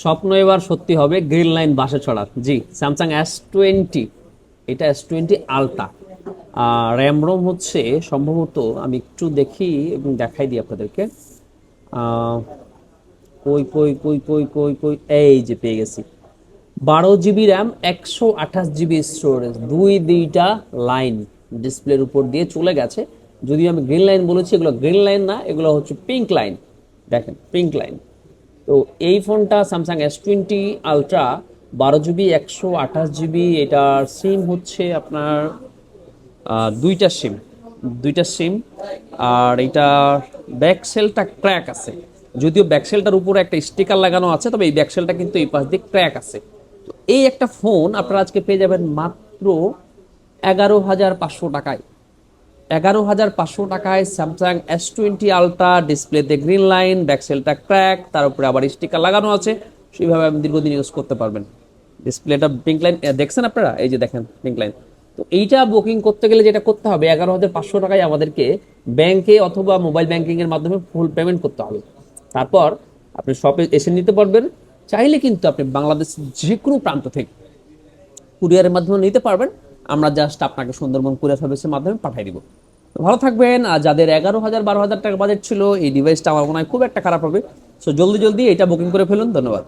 স্বপ্ন এবার সত্যি হবে, গ্রিন লাইন বাসে চড়ার। জি, স্যামসাং S20, এটা S20 আলট্রা। র্যাম রোম হচ্ছে সম্ভবত, আমি একটু দেখি এবং দেখাই দিই আপনাদেরকে। আহ, কই কই কই কই কই কই এই যে পেয়ে গেছি। 12 জিবি র্যাম, 128 জিবি স্টোরেজ, দুইটা লাইন ডিসপ্লের উপর দিয়ে চলে গেছে। যদিও আমি গ্রিন লাইন বলেছি, এগুলো গ্রিন লাইন না, এগুলো হচ্ছে পিঙ্ক লাইন। দেখেন, পিঙ্ক লাইন। তো এই ফোনটা Samsung S20 ultra, 12 GB, 128 GB. এটার সিম হচ্ছে আপনার দুইটা সিম, দুইটা সিম। আর এটা ব্যাকসেলটা ক্র্যাক আছে, যদিও ব্যাকসেলটার উপরে একটা স্টিকার লাগানো আছে, তবে এই ব্যাকসেলটা কিন্তু এই পাশ দিয়ে ক্র্যাক আছে। তো এই একটা ফোন আপনারা আজকে পেয়ে যাবেন মাত্র 11,500 টাকায়। 11,500 টাকায় স্যামসাং S20 আলট্রা, ডিসপ্লেতে গ্রিন লাইন, ব্যাকসেলটা ক্র্যাক, তার উপরে আবার স্টিকার লাগানো আছে। সেইভাবে আপনি দীর্ঘদিন ইউজ করতে পারবেন। ডিসপ্লেটা পিঙ্ক লাইন দেখছেন আপনারা, এই যে দেখেন পিঙ্ক লাইন। তো এইটা বুকিং করতে গেলে যেটা করতে হবে, 11,500 টাকায় আমাদেরকে ব্যাংকে অথবা মোবাইল ব্যাংকিং এর মাধ্যমে ফুল পেমেন্ট করতে হবে। তারপর আপনি শপে এসে নিতে পারবেন। চাইলে কিন্তু আপনি বাংলাদেশের যে কোনো প্রান্ত থেকে কুরিয়ারের মাধ্যমে নিতে পারবেন। আমরা জাস্ট আপনাকে সুন্দরবন কুরিয়ার সার্ভিসের মাধ্যমে পাঠিয়ে দিব। তো ভালো থাকবেন। আর যাদের 11,000 12,000 টাকা বাজেট ছিল, এই ডিভাইসটা আমার মনে হয় খুব একটা খারাপ হবে। সো জলদি জলদি এটা বুকিং করে ফেলুন। ধন্যবাদ।